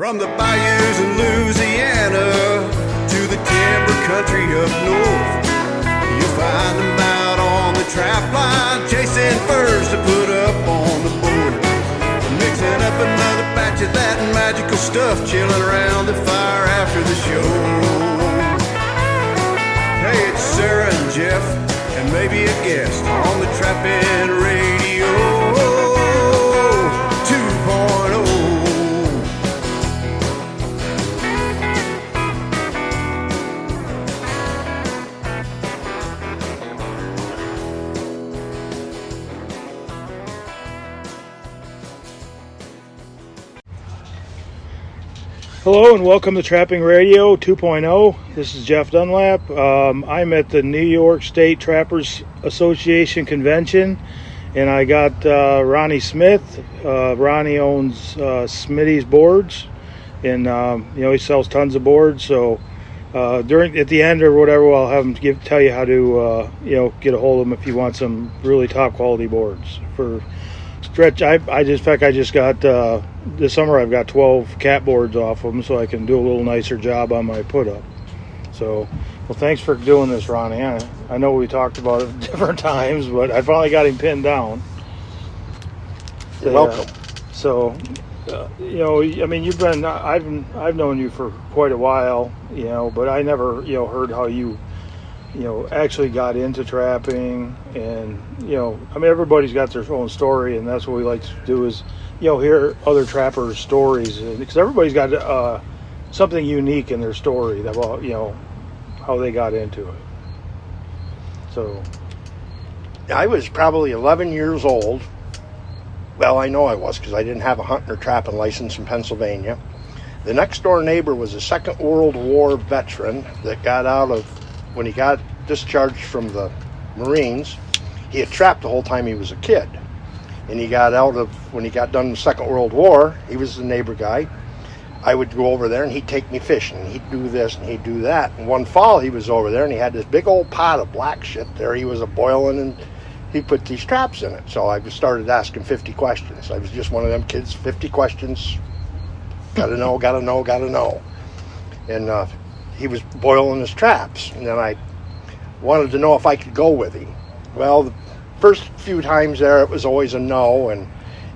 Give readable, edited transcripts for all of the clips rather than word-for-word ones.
From the bayous in Louisiana to the timber country up north, you'll find them out on the trap line, chasing furs to put up on the board, mixing up another batch of that magical stuff, chilling around the fire after the show. Hey, it's Sarah and Jeff, and maybe a guest on the Trapping Radio 2.0. Hello and welcome to Trapping Radio 2.0. This is Jeff Dunlap. I'm at the New York State Trappers Association Convention, and I got Ronnie Smith. Ronnie owns Smitty's boards, and he sells tons of boards. So at the end or whatever, I'll have him tell you how to get a hold of him if you want some really top quality boards for stretch. I just got this summer I've got 12 cat boards off of them, so I can do a little nicer job on my put up. So, well, thanks for doing this, Ronnie. I know we talked about it different times, but I finally got him pinned down. You're welcome. You've been I've known you for quite a while, but I never heard how you actually got into trapping. And everybody's got their own story, and that's what we like to do is hear other trappers' stories, because everybody's got something unique in their story about how they got into it. So I was probably 11 years old. Well, I know I was, because I didn't have a hunting or trapping license in Pennsylvania. The next door neighbor was a Second World War veteran that got out of, when he got discharged from the Marines, he had trapped the whole time he was a kid. And he got out of, when he got done with the Second World War, he was the neighbor guy. I would go over there and he'd take me fishing. And he'd do this and he'd do that. And one fall he was over there and he had this big old pot of black shit there. He was boiling, and he put these traps in it. So I just started asking 50 questions. I was just one of them kids, 50 questions. Gotta know, gotta know, gotta know. And he was boiling his traps. And then I wanted to know if I could go with him. Well, the first few times there, it was always a no, and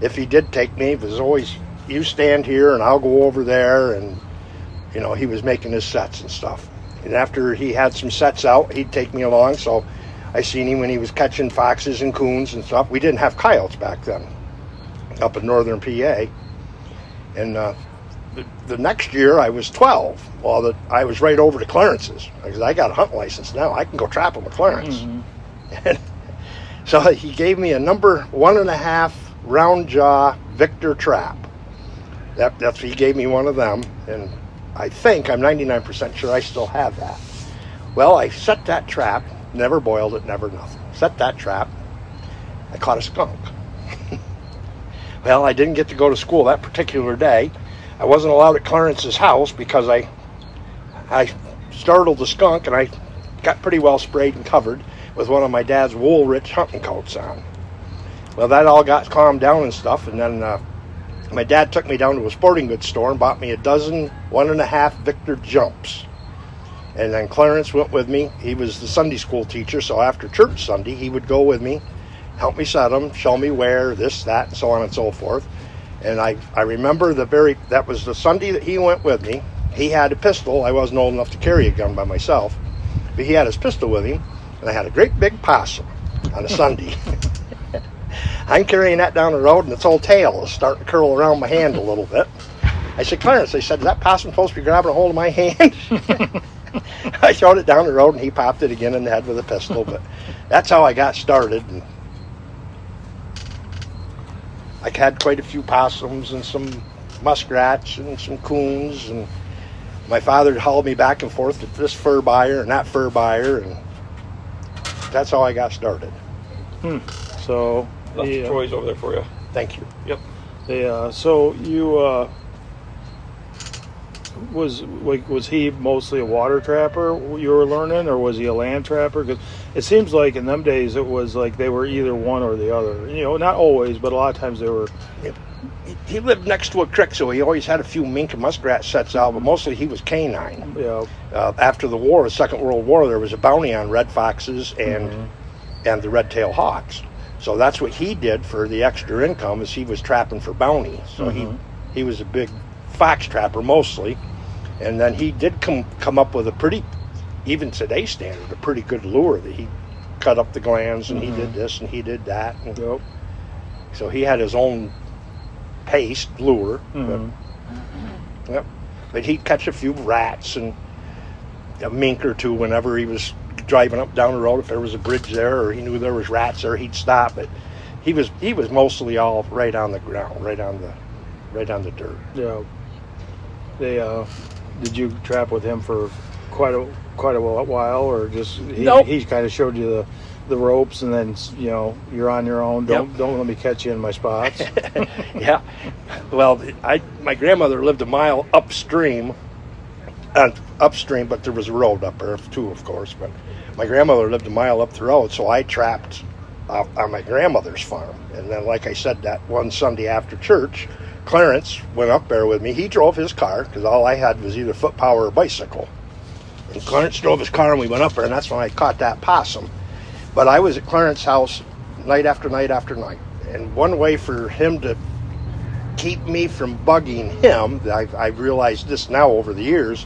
if he did take me, it was always, you stand here and I'll go over there. And he was making his sets and stuff, and after he had some sets out, he'd take me along. So I seen him when he was catching foxes and coons and stuff. We didn't have coyotes back then up in northern PA. And the next year I was 12. Well, I was right over to Clarence's, because I got a hunting license now. I can go trapping with Clarence. Mm-hmm. And so he gave me a number 1.5 round jaw Victor trap. He gave me one of them, and I'm 99% sure I still have that. Well, I set that trap, never boiled it, never nothing. Set that trap, I caught a skunk. Well, I didn't get to go to school that particular day. I wasn't allowed at Clarence's house because I startled the skunk, and I got pretty well sprayed and covered with one of my dad's wool-rich hunting coats on. Well, that all got calmed down and stuff, and then my dad took me down to a sporting goods store and bought me a dozen 1.5 Victor jumps. And then Clarence went with me. He was the Sunday school teacher, so after church Sunday, he would go with me, help me set them, show me where, this, that, and so on and so forth. And I remember that was the Sunday that he went with me. He had a pistol. I wasn't old enough to carry a gun by myself, but he had his pistol with him. And I had a great big possum on a Sunday. I'm carrying that down the road, and its whole tail is starting to curl around my hand a little bit. I said, Clarence, is that possum supposed to be grabbing a hold of my hand? I showed it down the road, and he popped it again in the head with a pistol. But that's how I got started. And I had quite a few possums and some muskrats and some coons. And my father hauled me back and forth to this fur buyer and that fur buyer, and that's how I got started. So Troy's over there for you. Thank you. Yep. So you was he mostly a water trapper you were learning, or was he a land trapper? Because it seems like in them days it was like they were either one or the other. You know, not always, but a lot of times they were. He lived next to a creek, so he always had a few mink and muskrat sets out, but mostly he was canine. Yeah. After the war, the Second World War, there was a bounty on red foxes and the red-tailed hawks. So that's what he did for the extra income, is he was trapping for bounty. So he was a big fox trapper mostly, and then he did come up with a pretty, even today's standard, a pretty good lure that he cut up the glands, and he did this and he did that. And so he had his own paste lure, but he'd catch a few rats and a mink or two whenever he was driving up down the road. If there was a bridge there or he knew there was rats there, he'd stop. But he was mostly all right on the ground, right on the dirt. Yeah. They did you trap with him for quite a while, or just he kind of showed you the ropes, and then you're on your own. Don't let me catch you in my spots. Yeah. Well, my grandmother lived a mile upstream, but there was a road up there too, of course. But my grandmother lived a mile up the road, so I trapped on my grandmother's farm. And then, like I said, that one Sunday after church, Clarence went up there with me. He drove his car, because all I had was either foot power or bicycle. And Clarence drove his car, and we went up there, and that's when I caught that possum. But I was at Clarence's house night after night after night. And one way for him to keep me from bugging him, I realized this now over the years,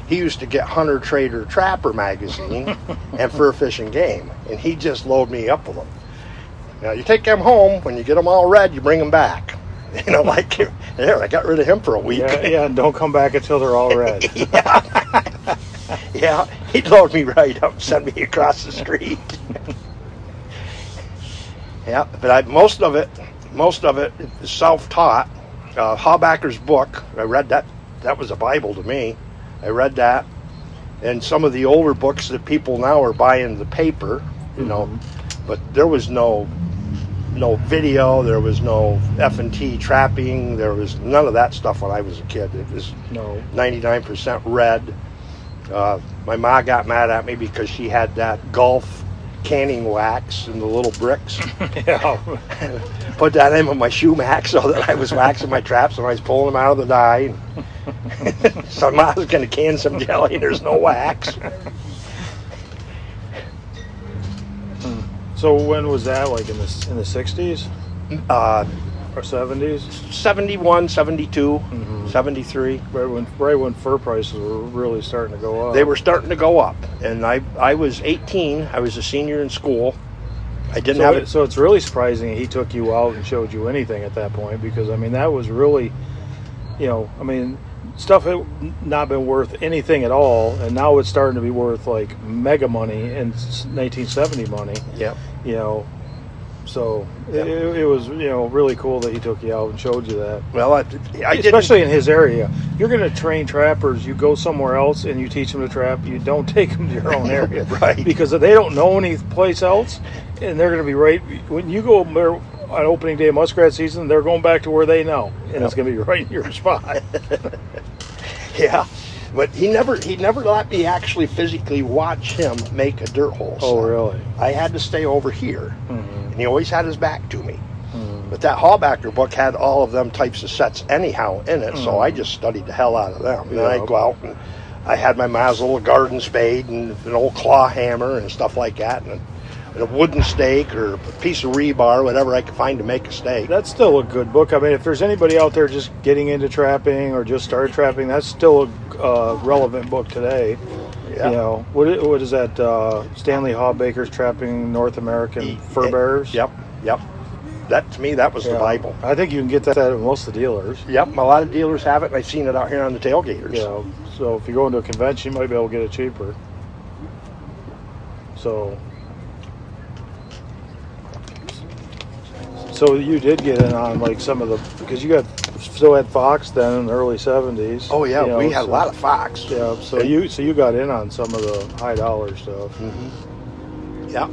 he used to get Hunter Trader Trapper magazine and Fur Fishing Game. And he'd just load me up with them. Now, you take them home, when you get them all read, you bring them back. Like, there, I got rid of him for a week. Yeah, and don't come back until they're all read. Yeah, he'd load me right up and send me across the street. Yeah, but most of it is self-taught. Hawbacker's book, I read that. That was a Bible to me. I read that. And some of the older books that people now are buying the paper, but there was no video, there was no F&T trapping, there was none of that stuff when I was a kid. It was 99% red. My ma got mad at me because she had that Gulf canning wax in the little bricks. Put that in with my shoe max so that I was waxing my traps when I was pulling them out of the dye. So ma was going to can some jelly and there's no wax. So when was that, like in the 60s? Or 70s? 71, 72, 73. Right when fur prices were really starting to go up. They were starting to go up. And I was 18. I was a senior in school. I didn't have it. So it's really surprising he took you out and showed you anything at that point, because, that was really, stuff had not been worth anything at all, and now it's starting to be worth, like, mega money in 1970 money. Yep. So it was, really cool that he took you out and showed you that. Well, I especially in his area. You're going to train trappers. You go somewhere else and you teach them to trap. You don't take them to your own area, right? Because if they don't know any place else, and they're going to be right when you go there on opening day of muskrat season, they're going back to where they know, and it's going to be right in your spot. Yeah. But he never let me actually physically watch him make a dirt hole. Oh, really? I had to stay over here, and he always had his back to me. But that Hawbacker book had all of them types of sets anyhow in it, so I just studied the hell out of them. And then I'd go out, and I had my ma's little garden spade and an old claw hammer and stuff like that, and a wooden stake or a piece of rebar, whatever I could find to make a stake. That's still a good book. If there's anybody out there just getting into trapping or just started trapping, that's still a relevant book today. Yeah. What is that? Stanley Hawbaker's Trapping North American Fur Bearers? Yep. That, to me, that was the Bible. I think you can get that at most of the dealers. Yep, a lot of dealers have it, and I've seen it out here on the tailgaters. Yeah, so if you go into a convention, you might be able to get it cheaper. So you did get in on like some of the, because you still had fox then in the early 70s. Oh yeah, we had a lot of fox. Yeah, so you got in on some of the high dollar stuff. Yeah,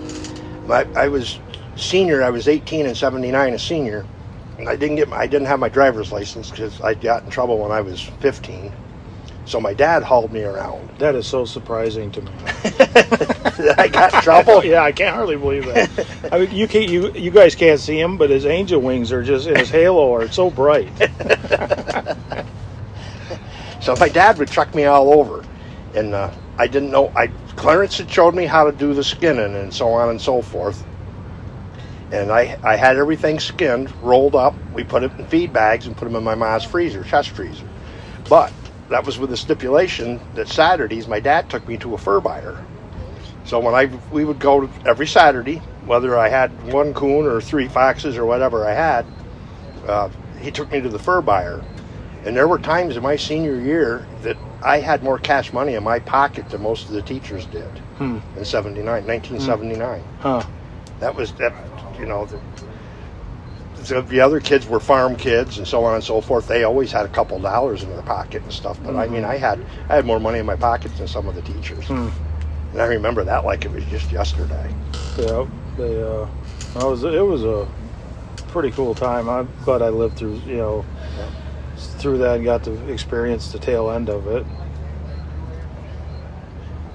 I was senior. I was 18 and 79 a senior, and I didn't have my driver's license because I got in trouble when I was 15. So my dad hauled me around. That is so surprising to me. I got in trouble. Yeah, I can't hardly believe that. I mean, you guys can't see him, but his angel wings are just, and his halo are so bright. So my dad would truck me all over, and I didn't know. Clarence had showed me how to do the skinning and so on and so forth. And I had everything skinned, rolled up. We put it in feed bags and put them in my mom's freezer, chest freezer. But that was with the stipulation that Saturdays my dad took me to a fur buyer. So when we would go every Saturday, whether I had one coon or 3 foxes or whatever I had, he took me to the fur buyer. And there were times in my senior year that I had more cash money in my pocket than most of the teachers did in 1979. Huh. The other kids were farm kids and so on and so forth. They always had a couple dollars in their pocket and stuff. But I mean, I had more money in my pocket than some of the teachers. And I remember that like it was just yesterday. Yeah, it was a pretty cool time. I'm glad I lived through through that and got to experience the tail end of it.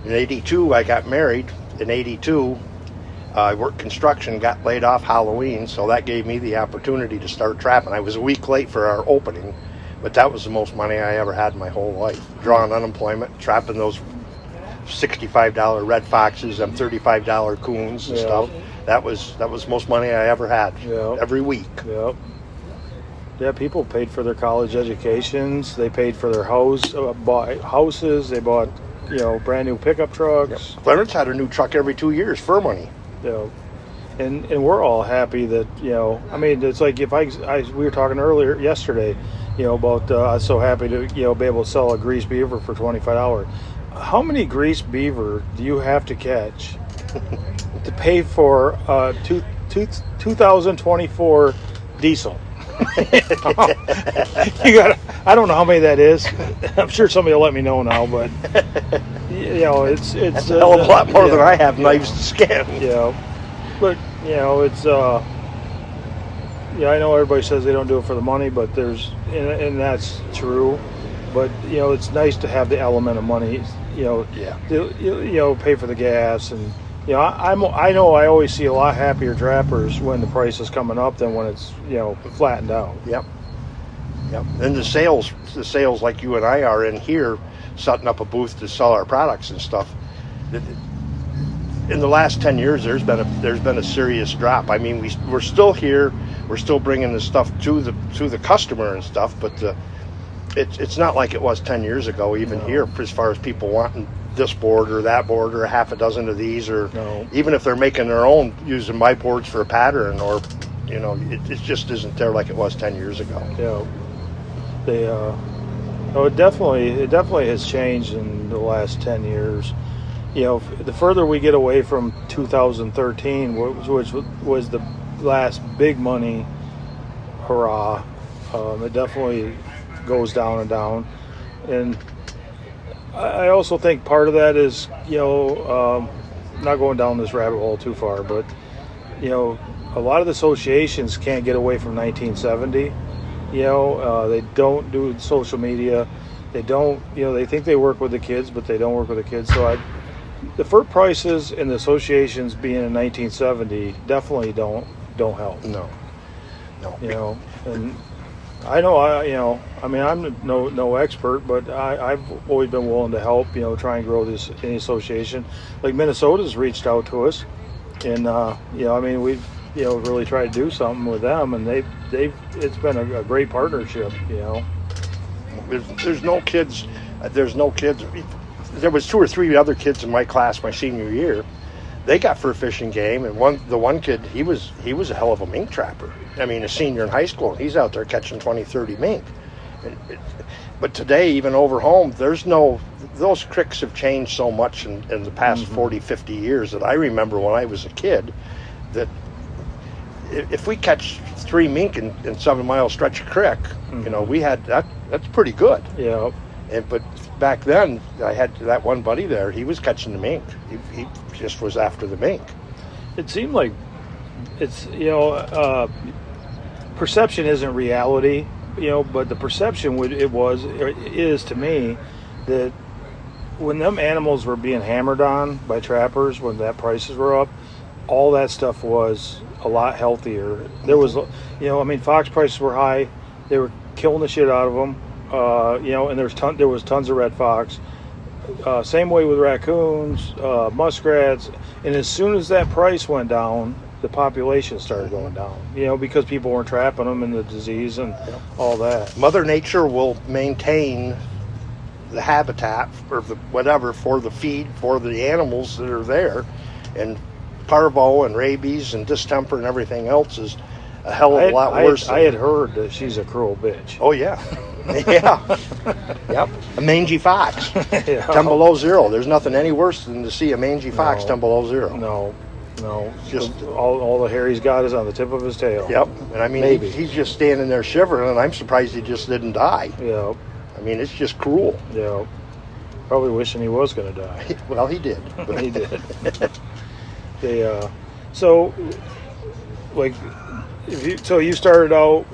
In 82, I got married. In 82, I worked construction, got laid off Halloween, so that gave me the opportunity to start trapping. I was a week late for our opening, but that was the most money I ever had in my whole life. Drawing unemployment, trapping those $65 red foxes, them $35 coons and stuff. That was the most money I ever had every week. Yep. Yeah, people paid for their college educations. They paid for their bought houses. They bought, brand new pickup trucks. Yep. Clarence had a new truck every 2 years, fur money. Yeah, and we're all happy that I mean, it's like if we were talking yesterday, about I was so happy to be able to sell a greased beaver for $25. How many greased beaver do you have to catch to pay for 2024 diesel? I don't know how many that is. I'm sure somebody will let me know now, but it's that's a hell of a lot more than I have knives to skin. Yeah, but it's I know everybody says they don't do it for the money, but and that's true. But it's nice to have the element of money. Pay for the gas and. I know I always see a lot happier trappers when the price is coming up than when it's flattened out. Yep. And the sales like you and I are in here, setting up a booth to sell our products and stuff. In the last 10 years, there's been a serious drop. I mean, we're still here, we're still bringing the stuff to the customer and stuff, but it's not like it was 10 years ago. Even here, as far as people wanting this board or that board or a half a dozen of these, or even if they're making their own using my boards for a pattern, or it just isn't there like it was 10 years ago. It definitely has changed in the last 10 years. The further we get away from 2013, which was the last big money hurrah, it definitely goes down and down. And I also think part of that is, not going down this rabbit hole too far, but, a lot of the associations can't get away from 1970. They don't do social media. They don't, they think they work with the kids, but they don't work with the kids. So the fur prices and the associations being in 1970 definitely don't help. No. And I know, I'm no expert, but I've always been willing to help, try and grow any association. Like Minnesota's reached out to us, and we've really tried to do something with them, and it's been a great partnership. There's no kids. There was 2 or 3 other kids in my class my senior year. They got fur fishing game, and the one kid, he was a hell of a mink trapper. I mean, a senior in high school, and he's out there catching 20, 30 mink. But today, even over home, those creeks have changed so much in the past 40, 50 years that I remember when I was a kid, that if we catch 3 mink in 7 mile stretch of creek, we had that's pretty good. Yeah. But back then, I had that one buddy there. He was catching the mink. He just was after the mink. It seemed like it's perception isn't reality, but the perception is to me that when them animals were being hammered on by trappers, when that prices were up, all that stuff was a lot healthier. There was, fox prices were high. They were killing the shit out of them. And there was tons of red fox. Same way with raccoons, muskrats, and as soon as that price went down, the population started going down. Because people weren't trapping them and the disease and all that. Mother Nature will maintain the habitat or the whatever for the feed for the animals that are there, and parvo and rabies and distemper and everything else is a hell of a lot worse. I had heard that she's a cruel bitch. Oh yeah. Yeah. Yep. A mangy fox. 10 below zero. There's nothing any worse than to see a mangy fox 10 below zero. No. Just all the hair he's got is on the tip of his tail. Yep. And I mean, he's just standing there shivering, and I'm surprised he just didn't die. Yeah. I mean, it's just cruel. Yeah. Probably wishing he was going to die. Well, he did. He did. So you started out,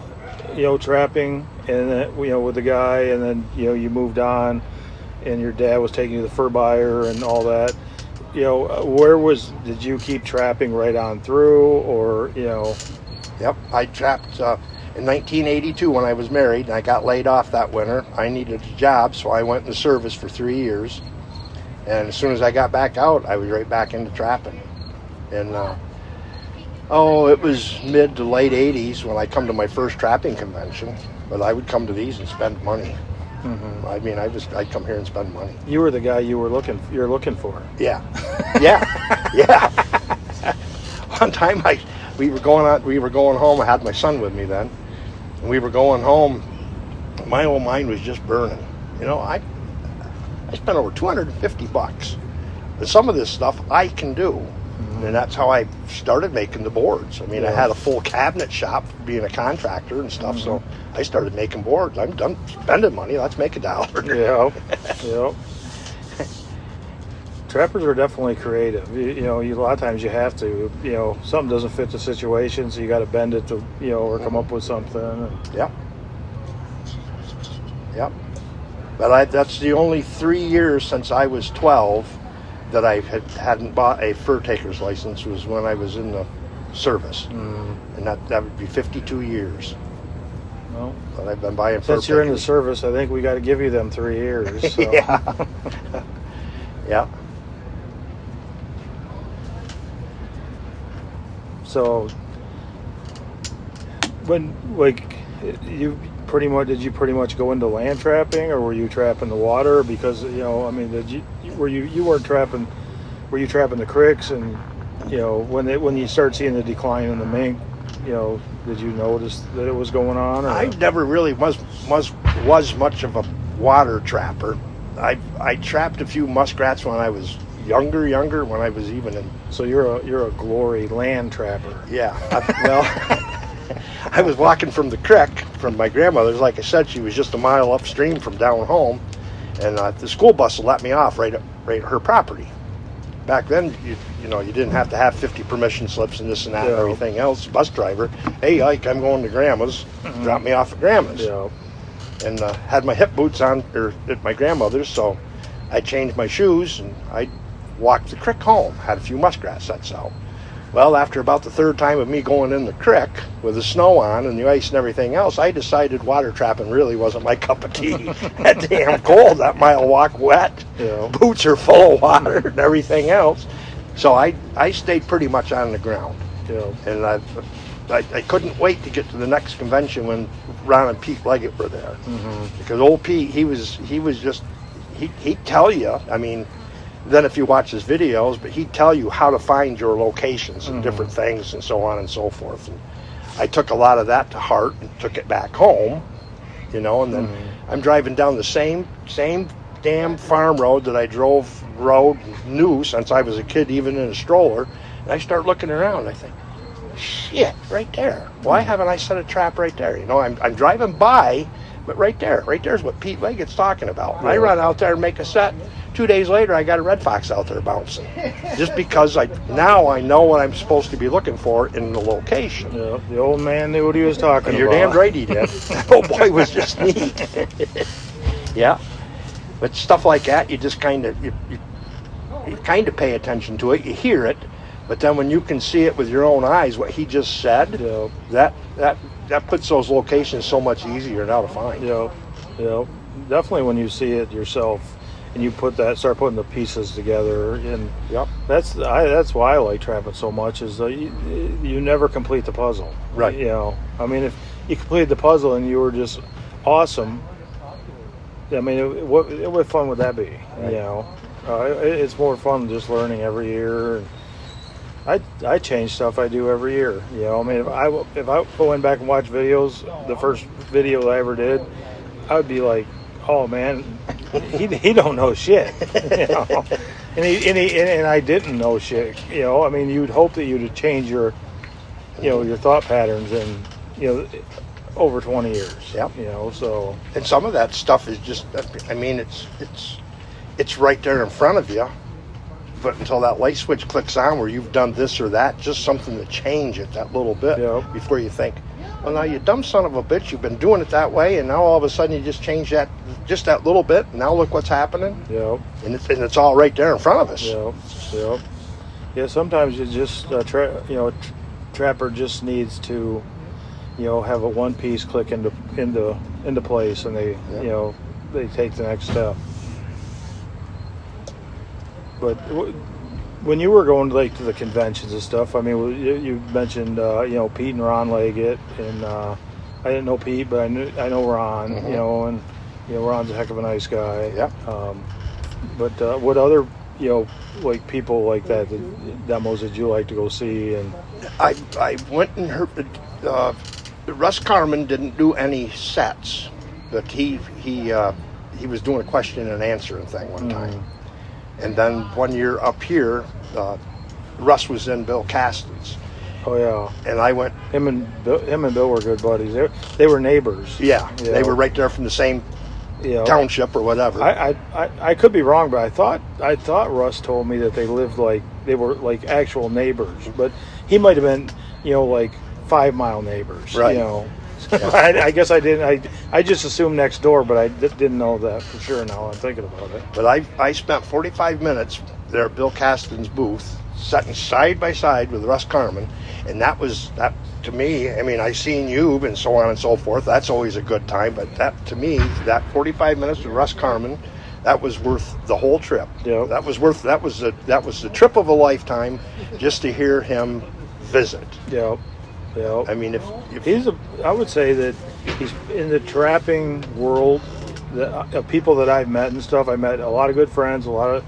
trapping, and then, with the guy, and then, you moved on, and your dad was taking you to the fur buyer and all that. Did you keep trapping right on through, or, Yep. I trapped in 1982 when I was married, and I got laid off that winter. I needed a job, so I went in the service for 3 years. And as soon as I got back out, I was right back into trapping. And, it was mid to late 80s when I come to my first trapping convention. But I would come to these and spend money. Mm-hmm. I mean, I'd come here and spend money. You were the guy you're looking for. Yeah. Yeah. One time we were going home. I had my son with me then. And we were going home. My whole mind was just burning. I spent over $250. But some of this stuff I can do. Mm-hmm. And that's how I started making the boards. I mean, I had a full cabinet shop being a contractor and stuff, so I started making boards. I'm done spending money. Let's make $1. Yeah. Trappers are definitely creative. A lot of times you have to. Something doesn't fit the situation, so you got to bend it to, or come up with something. Yep. But that's the only 3 years since I was 12 that I hadn't bought a fur taker's license, was when I was in the service. And that would be 52 years. Well, that I've been buying fur since you're in the service, I think we got to give you them 3 years. So. Yeah. Yeah. So, when did you pretty much go into land trapping, or were you trapping the water? Because were you trapping the creeks, and when you start seeing the decline in the mink, did you notice that it was going on? Or? I never really was much of a water trapper. I trapped a few muskrats when I was younger, when I was even in. So you're a glory land trapper. Yeah. I was walking from the creek from my grandmother's. Like I said, she was just a mile upstream from down home, and the school bus let me off right at her property. Back then, you didn't have to have 50 permission slips and this and that and everything else. Bus driver, hey Ike, I'm going to Grandma's. Mm-hmm. Drop me off at Grandma's. Yeah. And had my hip boots on at my grandmother's, so I changed my shoes and I walked the creek home. Had a few muskrat sets out. Well, after about the third time of me going in the creek with the snow on and the ice and everything else, I decided water trapping really wasn't my cup of tea. That damn cold, that mile walk wet. Yeah. Boots are full of water and everything else. So I stayed pretty much on the ground. Yeah. And I couldn't wait to get to the next convention when Ron and Pete Leggett were there. Mm-hmm. Because old Pete, he was just, he'd tell you, I mean, then if you watch his videos, but he'd tell you how to find your locations and different things and so on and so forth. And I took a lot of that to heart and took it back home, and then I'm driving down the same damn farm road that I knew since I was a kid, even in a stroller. And I start looking around. I think, shit, right there. Why haven't I set a trap right there? I'm driving by, but right there's what Pete Leggett's talking about. I run out there and make a set. 2 days later, I got a red fox out there bouncing. Just because now I know what I'm supposed to be looking for in the location. Yeah, the old man knew what he was talking about. You're damn right he did. That old boy was just neat. Yeah. But stuff like that, you just kind of you kind of pay attention to it. You hear it, but then when you can see it with your own eyes, what he just said, that puts those locations so much easier now to find. Definitely when you see it yourself and you start putting the pieces together, and that's why I like trapping so much, is you never complete the puzzle. Right. I mean, if you completed the puzzle and you were just awesome, I mean, what fun would that be? Right. It's more fun just learning every year. And I change stuff I do every year. I mean, if I went back and watched videos, the first video that I ever did, I would be like, oh man, he don't know shit. And I didn't know shit. I mean, you'd hope that you'd change your thought patterns and over 20 years. Yep. So. And some of that stuff is just, I mean, it's right there in front of you, but until that light switch clicks on where you've done this or that, just something to change it that little bit before you think, well, now you dumb son of a bitch, you've been doing it that way, and now all of a sudden you just change that little bit, and now look what's happening. And it's all right there in front of us. Yeah. Sometimes you just trapper just needs to have a one piece click into place, and they take the next step. But when you were going to the conventions and stuff, I mean, you mentioned Pete and Ron Leggett, and I didn't know Pete, but I know Ron. And Ron's a heck of a nice guy. Yeah. But what other like people like that, the demos that you like to go see? And I went and heard Russ Carmen didn't do any sets, but he was doing a question and answer thing one time. And then one year up here, Russ was in Bill Caston's. Oh yeah. And I went. Him and Bill were good buddies. They were neighbors. Yeah. They were right there from the same township or whatever. I could be wrong, but I thought Russ told me that they were like actual neighbors, but he might have been like 5 mile neighbors. Right. I guess I didn't. I just assumed next door, but I didn't know that for sure. Now I'm thinking about it. But I spent 45 minutes there at Bill Caston's booth, sitting side by side with Russ Carmen, and that to me. I mean, I seen you and so on and so forth. That's always a good time. But that to me, that 45 minutes with Russ Carmen, that was worth the whole trip. Yeah. That was the trip of a lifetime, just to hear him visit. Yeah. Yeah. I mean, if I would say that he's in the trapping world. Of people that I've met and stuff, I met a lot of good friends, but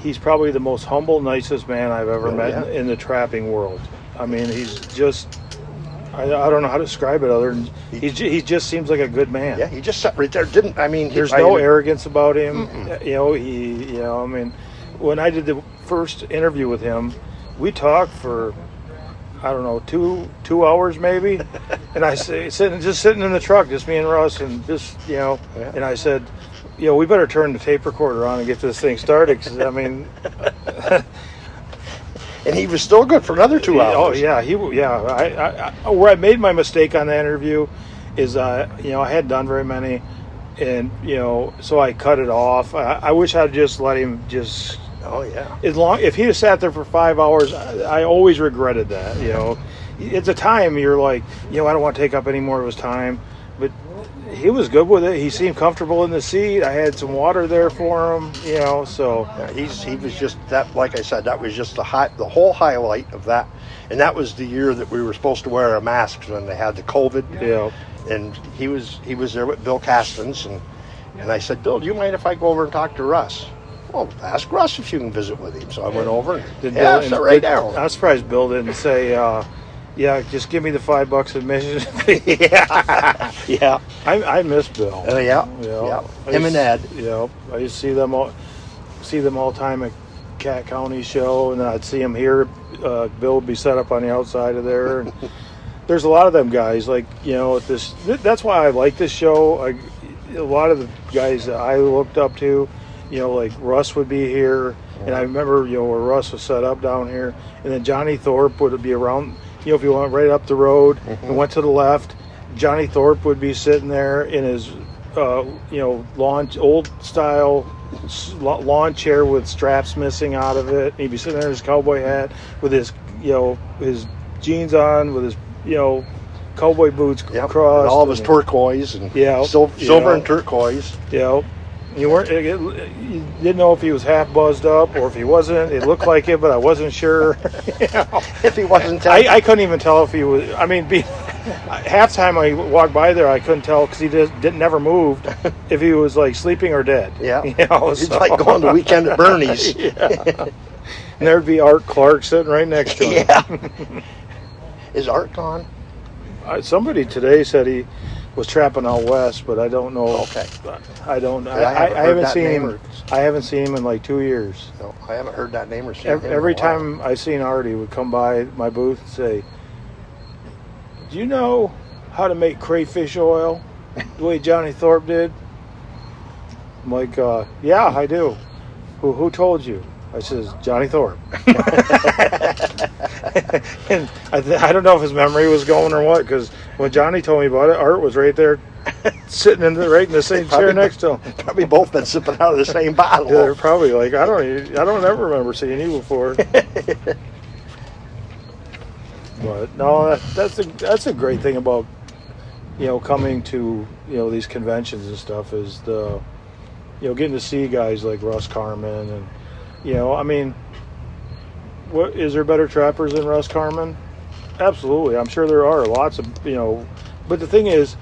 he's probably the most humble, nicest man I've ever met in the trapping world. I mean, he's just, I don't know how to describe it other than he just seems like a good man. Yeah, he just sat right there. There's no arrogance about him. I mean, when I did the first interview with him, we talked for, I don't know, two hours maybe, and I say sitting in the truck, just me and Russ, and just and I said, we better turn the tape recorder on and get this thing started, because I mean, and he was still good for another 2 hours. Oh yeah, where I made my mistake on the interview is I hadn't done very many, and so I cut it off. I wish I'd just let him just. Oh yeah. If he had sat there for 5 hours, I always regretted that. At the time you're like, I don't want to take up any more of his time, but he was good with it. He seemed comfortable in the seat. I had some water there for him. So yeah, he was just that. Like I said, that was just the whole highlight of that, and that was the year that we were supposed to wear our masks when they had the COVID. Yeah. And he was there with Bill Caston's, and I said, Bill, do you mind if I go over and talk to Russ? Well, ask Russ if you can visit with him. So I went over and sit right down. I'm surprised Bill didn't say, just give me the $5 admission. Yeah. I miss Bill. Yeah. Him and Ed. Yeah. I used to see them all the time at Cat County show, and then I'd see him here. Bill would be set up on the outside of there. And there's a lot of them guys, like, that's why I like this show. A lot of the guys that I looked up to, like Russ would be here, and I remember, where Russ was set up down here, and then Johnny Thorpe would be around, if you went right up the road and went to the left, Johnny Thorpe would be sitting there in his old style lawn chair with straps missing out of it. He'd be sitting there in his cowboy hat with his his jeans on, with his cowboy boots Yep. crossed, And all of his turquoise and silver and turquoise. You didn't know if he was half buzzed up or if he wasn't. It looked like it, but I wasn't sure. If he wasn't, I couldn't even tell if he was. I mean, half time I walked by there, I couldn't tell because he never moved if he was like sleeping or dead. Yeah, it's like going to Weekend at Bernie's. And there'd be Art Clark sitting right next to him. Yeah. Is Art gone? Somebody today said he was trapping out west, but I don't know. Okay. I don't. I haven't seen him. I haven't seen him in like 2 years. No, I haven't heard that name or seen him. Every time I seen Art, he would come by my booth and say, "Do you know how to make crayfish oil the way Johnny Thorpe did?" I'm like, "Yeah, I do." Who told you? I says, "Johnny Thorpe." And I don't know if his memory was going or what, because when Johnny told me about it, Art was right there, sitting right in the same chair next to him. Probably both been sipping out of the same bottle. Yeah, they're probably like, I don't ever remember seeing you before. But no, that's a great thing about coming to these conventions and stuff is the getting to see guys like Russ Carman and I mean, what is there better trappers than Russ Carman? Absolutely, I'm sure there are lots of but the thing is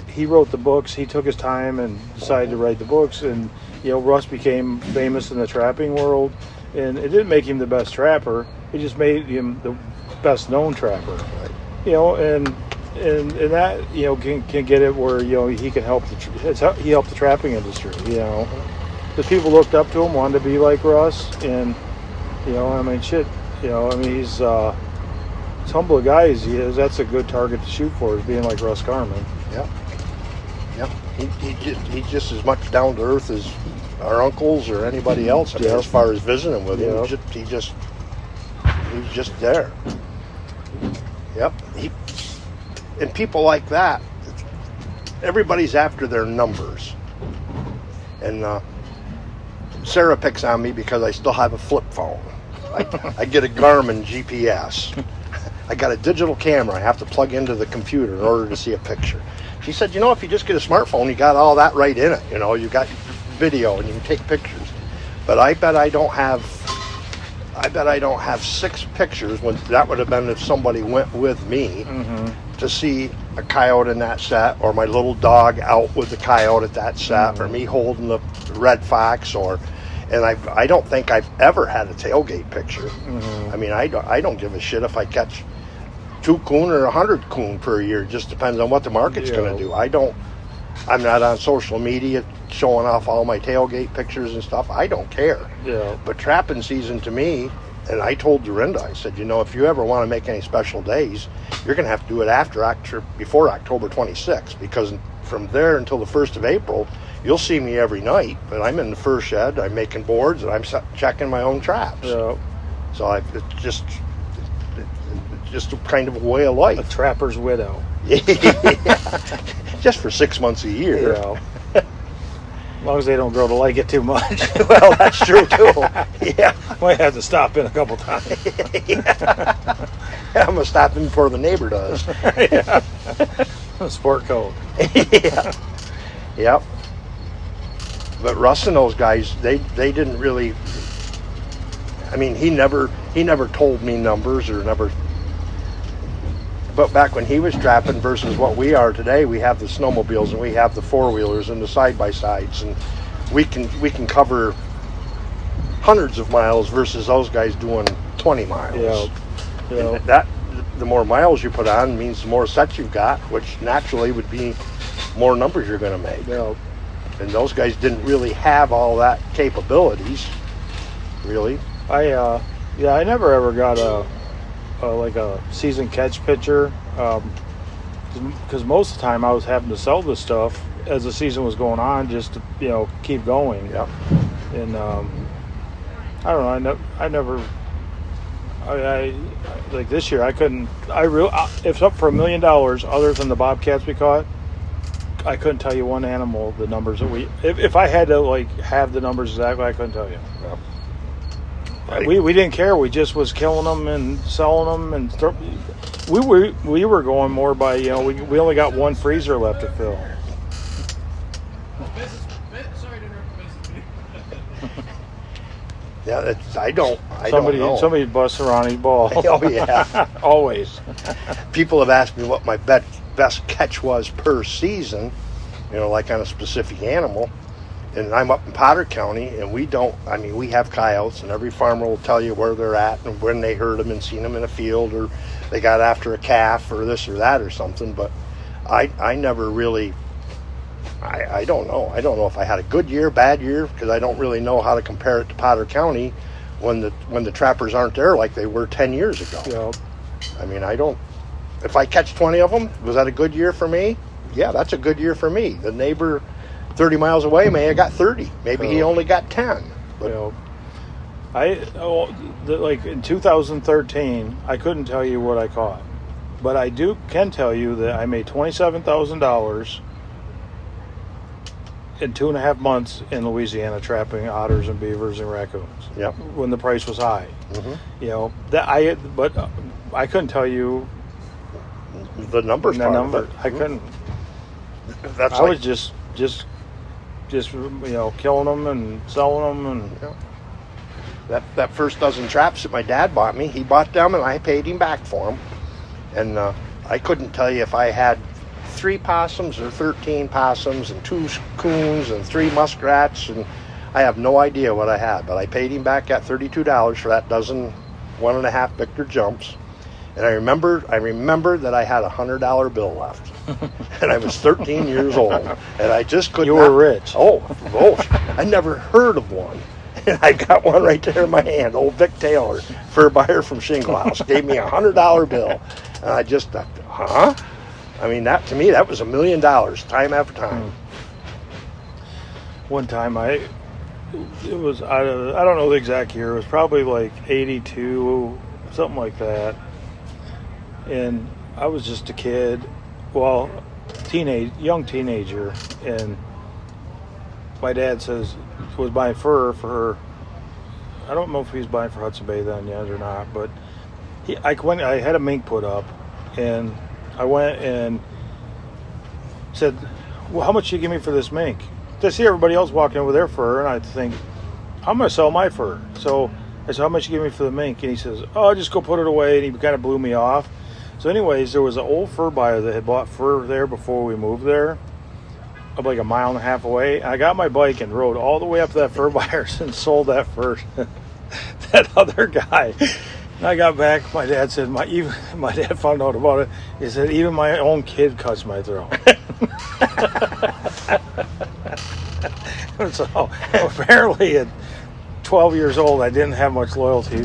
he wrote the books. He took his time and decided to write the books, and Russ became famous in the trapping world, and it didn't make him the best trapper. It just made him the best known trapper. And that can get it where he can help he helped the trapping industry. The people looked up to him, wanted to be like Russ, and I mean, shit. I mean, he's humble a guy as he is. That's a good target to shoot for, is being like Russ Carman. Yep. He's just as much down to earth as our uncles or anybody else. I mean, as far as visiting with him, he's just there. Yep. And people like that, everybody's after their numbers. And Sarah picks on me because I still have a flip phone. I get a Garmin GPS. I got a digital camera I have to plug into the computer in order to see a picture. She said, if you just get a smartphone, you got all that right in it. You got video and you can take pictures. But I bet I don't have 6 pictures. When that would have been if somebody went with me to see a coyote in that set, or my little dog out with the coyote at that set, or me holding the red fox, and I don't think I've ever had a tailgate picture. I mean, I don't give a shit if I catch 2 coon or 100 coon per year. It just depends on what the market's going to do. I'm not on social media showing off all my tailgate pictures and stuff. I don't care. But trapping season to me, and I told Dorinda, I said, if you ever want to make any special days, you're going to have to do it before October 26th, because from there until the 1st of April, you'll see me every night, but I'm in the fur shed, I'm making boards, and I'm checking my own traps. So it's just kind of a way of life. A trapper's widow. Just for 6 months a year. As long as they don't grow to like it too much. Well, that's true too. Yeah. Might have to stop in a couple times. I'm going to stop in before the neighbor does. Sport coat. Yep. But Russ and those guys, they didn't really. I mean, he never told me numbers or never. But back when he was trapping versus what we are today, we have the snowmobiles and we have the 4-wheelers and the side-by-sides, and we can cover hundreds of miles versus those guys doing 20 miles. And that the more miles you put on means the more sets you've got, which naturally would be more numbers you're going to make. And those guys didn't really have all that capabilities, really. I never ever got a season catch picture, because most of the time I was having to sell this stuff as the season was going on just to keep going. And I don't know. I never. Like this year I couldn't. If it's up for $1 million other than the bobcats we caught, I couldn't tell you one animal, the numbers that if I had to like have the numbers exactly, I couldn't tell you. Yeah. We didn't care. We just was killing them and selling them, and we were going more by, you know, we only got one freezer left to fill. Sorry to interrupt. Yeah, I don't know. Somebody busts Ronnie's ball. Oh yeah, Always. People have asked me what my best catch was per season, you know, like on a specific animal. And I'm up in Potter County, and we have coyotes, and every farmer will tell you where they're at and when they heard them and seen them in a field, or they got after a calf or this or that or something. But I never really, I don't know. I don't know if I had a good year, bad year, because I don't really know how to compare it to Potter County when the trappers aren't there like they were 10 years ago. Yeah. I mean, if I catch 20 of them, was that a good year for me? Yeah, that's a good year for me. The neighbor 30 miles away may have got 30. Maybe he only got 10. But You know, like in 2013, I couldn't tell you what I caught, but I can tell you that I made $27,000 in 2.5 months in Louisiana trapping otters and beavers and raccoons. Yep. When the price was high. Mm-hmm. You know but I couldn't tell you the numbers. the part number. of it. I couldn't. That's I was just you know, killing them and selling them, and that first dozen traps that my dad bought me. He bought them, and I paid him back for them. And I couldn't tell you if I had 3 possums or 13 possums and 2 coons and 3 muskrats, and I have no idea what I had. But I paid him back at $32 for that dozen 1.5 Victor jumps. And I remember that I had a $100 bill left, and I was 13 years old, and I just couldn't. You were rich. Oh, I never heard of one, and I got one right there in my hand. Old Vic Taylor, fur buyer from Shingle House, gave me a $100 bill, and I just thought, huh? I mean, that to me, that was $1 million, time after time. One time it was, I don't know the exact year. It was probably like 82, something like that. And I was just a kid, well, young teenager, and my dad was buying fur for her. I don't know if he was buying for Hudson Bay then yet or not, but I had a mink put up, and I went and said, well, how much do you give me for this mink? I see everybody else walking over their fur, and I think, I'm going to sell my fur. So I said, how much do you give me for the mink? And he says, oh, just go put it away, and he kind of blew me off. So anyways, there was an old fur buyer that had bought fur there before we moved there, up like 1.5 miles away. I got my bike and rode all the way up to that fur buyer's and sold that fur to that other guy. And I got back, my dad said, my dad found out about it. He said, even my own kid cuts my throat. So apparently at 12 years old, I didn't have much loyalty.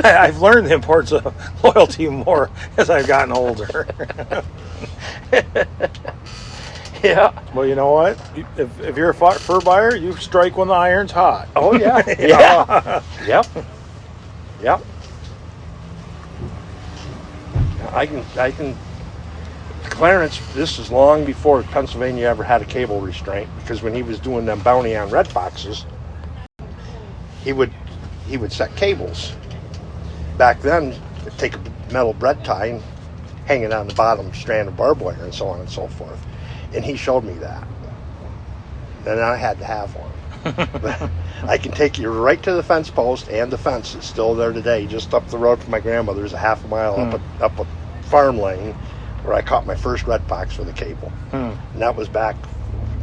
I've learned the importance of loyalty more as I've gotten older. Yeah. Well, you know what? If you're a fur buyer, you strike when the iron's hot. Oh yeah. Yeah. Yep. Yep. I can. Clarence, this is long before Pennsylvania ever had a cable restraint, because when he was doing them bounty on red foxes, he would set cables. Back then, take a metal bread tie and hang it on the bottom strand of barbed wire and so on and so forth. And he showed me that. And I had to have one. But I can take you right to the fence post, and the fence is still there today, just up the road from my grandmother's, a 1/2 mile up a farm lane, where I caught my first red fox with a cable. And that was back,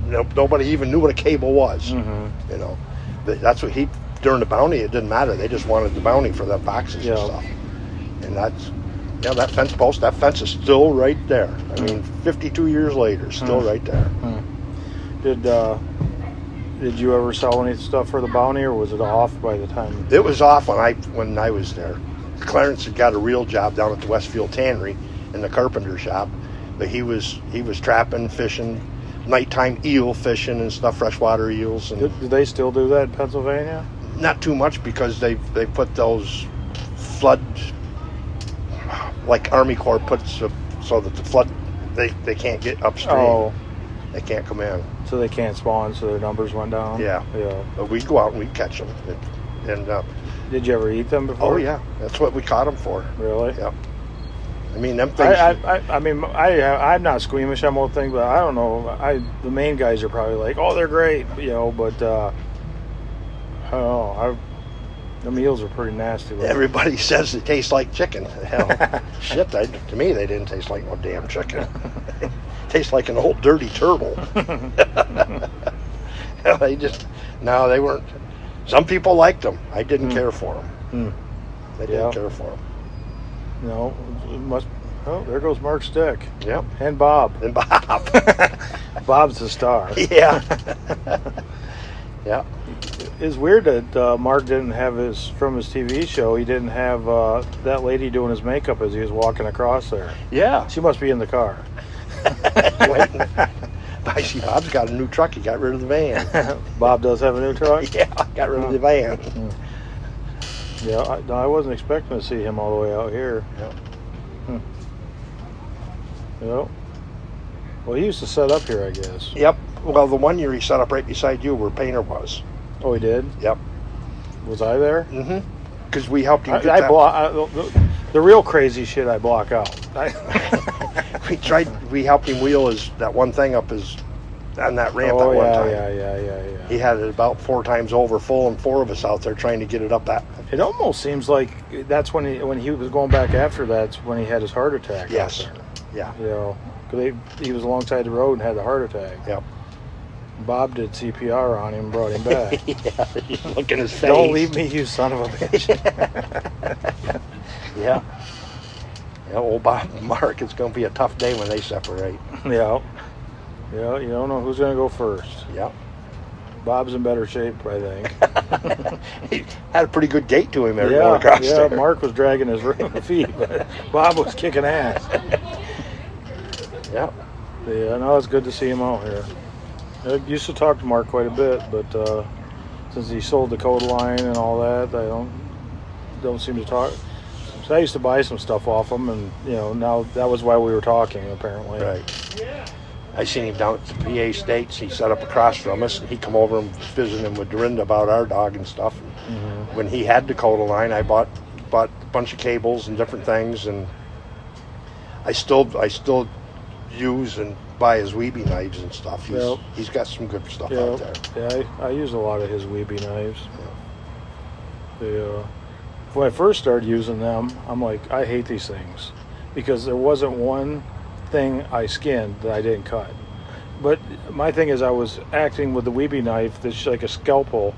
nobody even knew what a cable was. Mm-hmm. You know, that's what during the bounty, it didn't matter. They just wanted the bounty for the foxes and stuff. And that fence post, that fence is still right there. I mean, 52 years later, still right there. Did you ever sell any stuff for the bounty, or was it off by the time? It was off when I was there. Clarence had got a real job down at the Westfield Tannery in the carpenter shop, but he was trapping, fishing, nighttime eel fishing and stuff, freshwater eels. And do they still do that in Pennsylvania? Not too much, because they put those flood, like Army Corps puts so that the flood They can't get upstream. Oh, They can't come in. so they can't spawn, so their numbers went down? Yeah. Yeah. But we'd go out and we'd catch them. And Did you ever eat them before? oh yeah, that's what we caught them for. Really? Yep. I mean, them things. I mean, I'm not squeamish on most things, but I don't know. The main guys are probably like, oh, they're great, you know. But I don't know. The meals are pretty nasty. Everybody says they taste like chicken. Hell, shit! To me, they didn't taste like no damn chicken. Taste like an old dirty turtle. They weren't. Some people liked them. I didn't care for them. They didn't care for them. No, it must. Oh, there goes Mark's stick. Yep. And Bob. And Bob. Bob's the star. Yeah. Yeah. It's weird that Mark didn't have from his TV show, he didn't have that lady doing his makeup as he was walking across there. Yeah. She must be in the car. I see Bob's got a new truck. He got rid of the van. Bob does have a new truck? Yeah, got rid of the van. Yeah, I wasn't expecting to see him all the way out here. Yep. Yep. Well, he used to set up here, I guess. Yep. Well, the one year he set up right beside you where Painter was. Oh, he did? Yep. Was I there? Mm-hmm. Because we helped him get the real crazy shit I block out. We helped him wheel that one thing up on that ramp at one time. Yeah. He had it about 4 times over full and 4 of us out there trying to get it up that. It almost seems like that's when he was going back after that's when he had his heart attack. Yes. Yeah. You know, 'cause he was alongside the road and had the heart attack. Yep. Bob did CPR on him and brought him back. Yeah. Look in his face. Don't leave me, you son of a bitch. Yeah. Yeah, old Bob and Mark, it's going to be a tough day when they separate. Yeah. Yeah, you don't know who's going to go first. Yeah. Bob's in better shape, I think. He had a pretty good gait to him there going across there. Yeah, Mark was dragging his feet, but Bob was kicking ass. Yeah. Yeah, no, it's good to see him out here. I used to talk to Mark quite a bit, but since he sold the Coda line and all that, I don't seem to talk. So I used to buy some stuff off him, and now that was why we were talking, apparently. Right. I seen him down at the PA States. He sat up across from us, and he come over and was visiting with Dorinda about our dog and stuff. Mm-hmm. When he had the Coda line, I bought a bunch of cables and different things, and I still use and buy his Weeby knives and stuff. He's got some good stuff out there. Yeah, I use a lot of his Weeby knives. Yeah. When I first started using them, I'm like, I hate these things because there wasn't one thing I skinned that I didn't cut. But my thing is I was acting with the Weeby knife that's like a scalpel,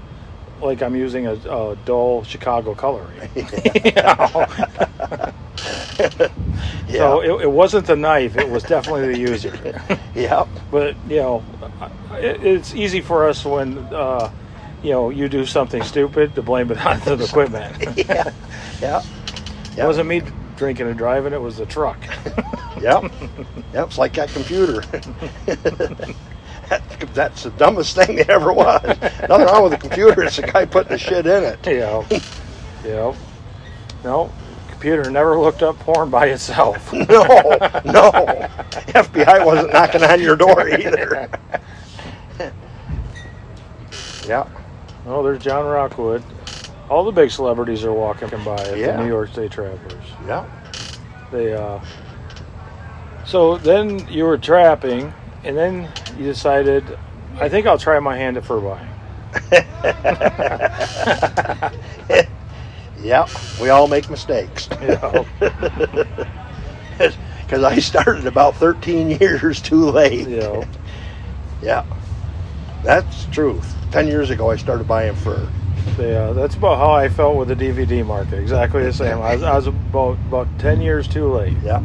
like I'm using a dull Chicago coloring. Yeah. So it wasn't the knife, it was definitely the user. Yeah. But, it's easy for us when, you do something stupid to blame it on the equipment. Yeah. It wasn't me drinking and driving, it was the truck. Yep. It's like that computer. That's the dumbest thing there ever was. Nothing wrong with the computer, it's the guy putting the shit in it. Yeah. No, computer never looked up porn by itself. No. FBI wasn't knocking on your door either. Yeah. Oh, there's John Rockwood. All the big celebrities are walking by at the New York State Trappers. Yeah. So then you were trapping, and then you decided, I think I'll try my hand at fur buying. Yeah, we all make mistakes. Because I started about 13 years too late. Yeah, that's the truth. 10 years ago, I started buying fur. Yeah, that's about how I felt with the DVD market. Exactly the same. I was about 10 years too late. Yeah.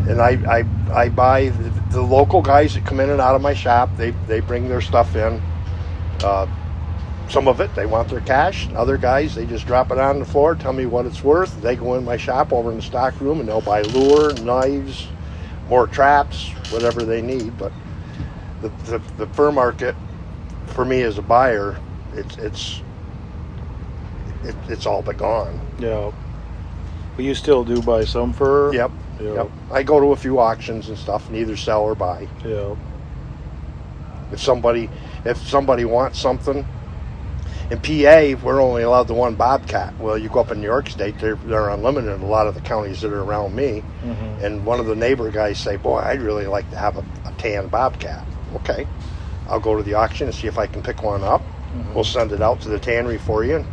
And I buy the local guys that come in and out of my shop. They bring their stuff in. Some of it, they want their cash. Other guys, they just drop it on the floor, tell me what it's worth. They go in my shop over in the stock room, and they'll buy lure, knives, more traps, whatever they need. But the fur market, for me as a buyer, it's all but gone. Yeah. But you still do buy some fur? Yep. Yeah. Yep. I go to a few auctions and stuff and either sell or buy. Yeah. If somebody wants something, in PA we're only allowed the one bobcat. Well, you go up in New York State, they're unlimited in a lot of the counties that are around me. Mm-hmm. And one of the neighbor guys say, "Boy, I'd really like to have a tan bobcat." Okay, I'll go to the auction and see if I can pick one up. Mm-hmm. We'll send it out to the tannery for you, and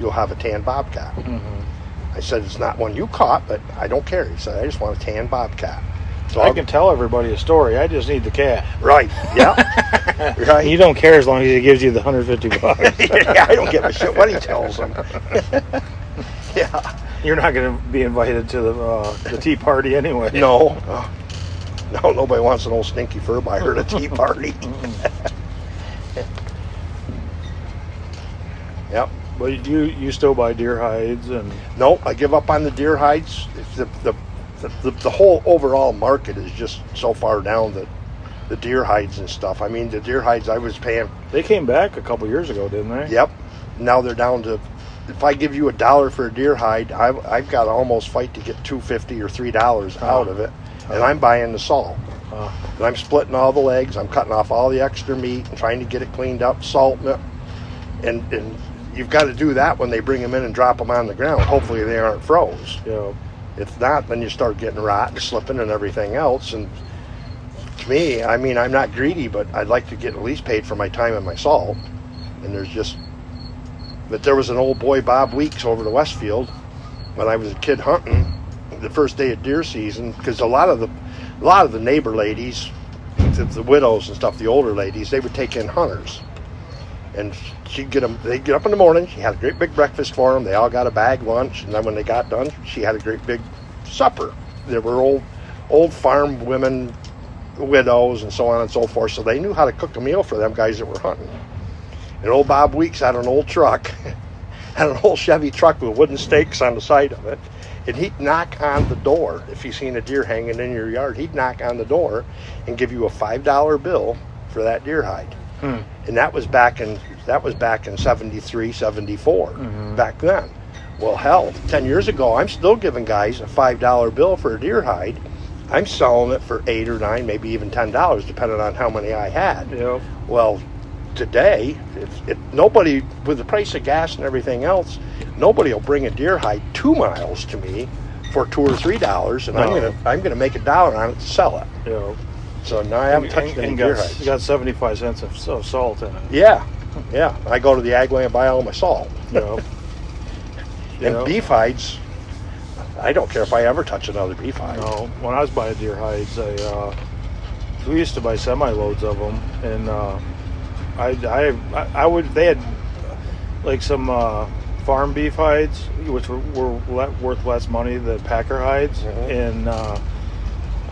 you'll have a tan bobcat. Mm-hmm. I said, "It's not one you caught, but I don't care." He said, "I just want a tan bobcat." So I can tell everybody a story. I just need the cat. Right, yeah. Right. You don't care as long as he gives you the $150. Yeah, I don't give a shit what he tells them. Yeah. You're not going to be invited to the tea party anyway. No. No, nobody wants an old stinky fur buyer at a tea party. Yep. But you still buy deer hides and No, I give up on the deer hides. The whole overall market is just so far down that the deer hides and stuff. I mean, the deer hides I was paying. they came back a couple years ago, didn't they? Yep. Now they're down to. If I give you $1 for a deer hide, I've got to almost fight to get $2.50 or $3 out of it, and I'm buying the salt. And I'm splitting all the legs. I'm cutting off all the extra meat and trying to get it cleaned up, salting it, and you've got to do that when they bring them in and drop them on the ground. Hopefully they aren't froze. Yeah. If not, then you start getting rot and slipping and everything else. And to me, I mean, I'm not greedy, but I'd like to get at least paid for my time and my salt. And but there was an old boy, Bob Weeks, over to Westfield when I was a kid hunting the first day of deer season, because a lot of the neighbor ladies, the widows and stuff, the older ladies, they would take in hunters. And she'd get them. They'd get up in the morning. She had a great big breakfast for them. They all got a bag lunch, and then when they got done, she had a great big supper. There were old farm women, widows, and so on and so forth. So they knew how to cook a meal for them guys that were hunting. And old Bob Weeks had an old truck, had an old Chevy truck with wooden stakes on the side of it, and he'd knock on the door if he seen a deer hanging in your yard. He'd knock on the door and give you a $5 bill for that deer hide. And that was back in 73, 74, back then. Well, hell, 10 years ago, I'm still giving guys a $5 bill for a deer hide. I'm selling it for $8 or $9, maybe even $10, depending on how many I had. Yeah. Well, today, nobody, with the price of gas and everything else, nobody will bring a deer hide 2 miles to me for $2 or $3, and I'm gonna make $1 on it to sell it. Yeah. So now I haven't touched any deer hides. You got 75 cents of salt in it. Yeah. I go to the Agway and buy all my salt. Yeah. And beef hides, I don't care if I ever touch another beef hide. No, when I was buying deer hides, we used to buy semi-loads of them, and they had like some farm beef hides, which were worth less money than packer hides, and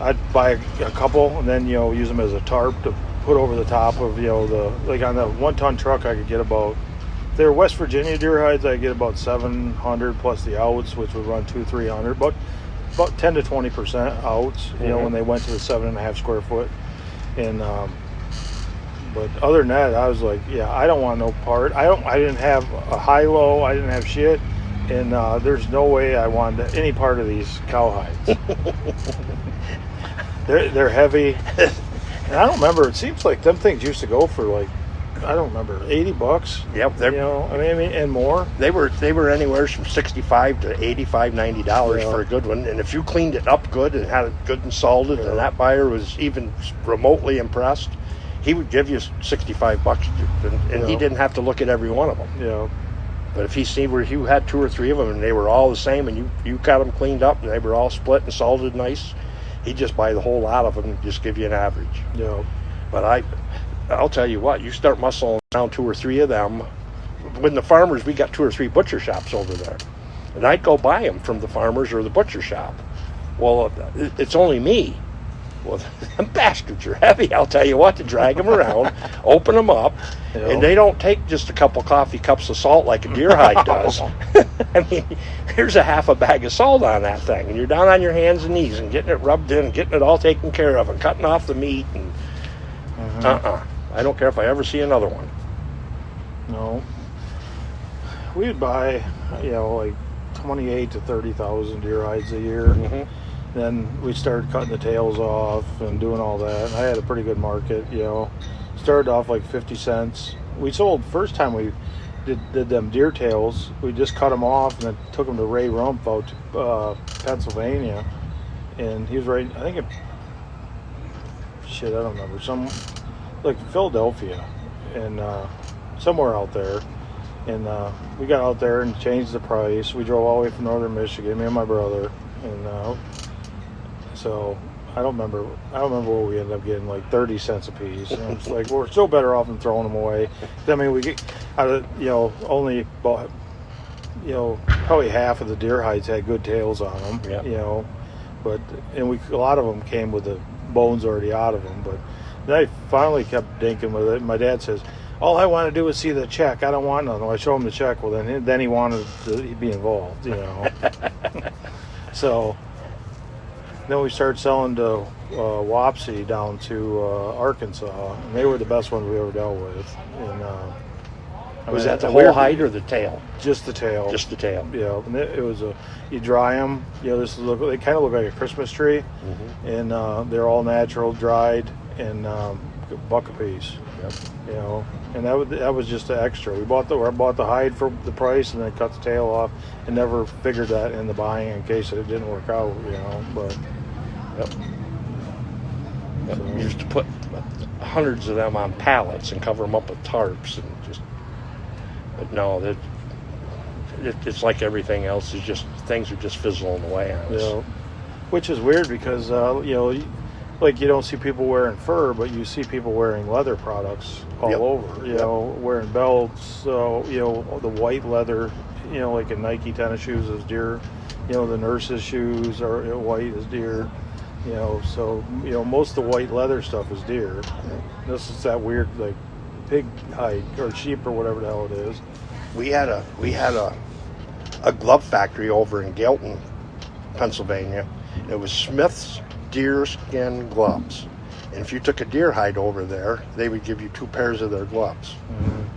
I'd buy a couple and then use them as a tarp to put over the top of on the 1-ton truck. I could get about, if they were West Virginia deer hides, I'd get about 700 plus the outs, which would run 200-300, but about 10 to 20% outs. When they went to the 7.5 square foot, and but other than that, I was like, I don't want no part. I didn't have a high-low. I didn't have shit. And there's no way I wanted any part of these cow hides. They're heavy. And I don't remember. It seems like them things used to go for like, I don't remember, $80. Yep. And more. They were anywhere from $65 to $85, $90 for a good one. And if you cleaned it up good and had it good and salted, and that buyer was even remotely impressed, he would give you $65, and he didn't have to look at every one of them. Yeah. But if he seen where you had 2 or 3 of them and they were all the same, and you got them cleaned up and they were all split and salted nice, he'd just buy the whole lot of them and just give you an average. Yeah. But I'll tell you what, you start muscling around 2 or 3 of them. When the farmers, we got 2 or 3 butcher shops over there, and I'd go buy them from the farmers or the butcher shop. Well, it's only me. Well, them bastards are heavy, I'll tell you what, to drag them around, open them up, and they don't take just a couple coffee cups of salt like a deer hide does. I mean, there's a half a bag of salt on that thing, and you're down on your hands and knees and getting it rubbed in and getting it all taken care of and cutting off the meat. And I don't care if I ever see another one. No. We'd buy, like 28 to 30,000 deer hides a year. Then we started cutting the tails off and doing all that. And I had a pretty good market, you know. Started off like 50 cents. We sold, first time we did them deer tails, we just cut them off and then took them to Ray Rumpf out to Pennsylvania. And he was right, I think I don't remember, like Philadelphia and somewhere out there. And we got out there and changed the price. We drove all the way from northern Michigan, me and my brother. And so I don't remember what we ended up getting, like 30 cents a piece. And it's like, we're still better off than throwing them away. I mean, we get out of, only about, probably half of the deer hides had good tails on them, Yeah. but a lot of them came with the bones already out of them. But then I finally kept dinking with it. My dad says, all I want to do is see the check. I don't want nothing. I show him the check. Well, then he wanted to be involved, So then we started selling to Wapsie down to Arkansas, and they were the best ones we ever dealt with. And Was that the whole hide or the tail? Just the tail. Just the tail. Yeah, and it was you dry them. They kind of look like a Christmas tree, and they're all natural, dried, and $1 a piece. Yep. And that was just the extra. I bought the hide for the price, and then cut the tail off, and never figured that in the buying in case it didn't work out. But Yep. So, We used to put hundreds of them on pallets and cover them up with tarps and just. But no, it's like everything else. It's just things are just fizzling away on us. which is weird because like you don't see people wearing fur, but you see people wearing leather products all over. Wearing belts. The white leather. Like in Nike tennis shoes is deer. The nurses' shoes are white as deer. So most of the white leather stuff is deer. This is that weird like pig hide or sheep or whatever the hell it is. We had a glove factory over in Galton, Pennsylvania. It was Smith's deer skin gloves. And if you took a deer hide over there, they would give you 2 pairs of their gloves.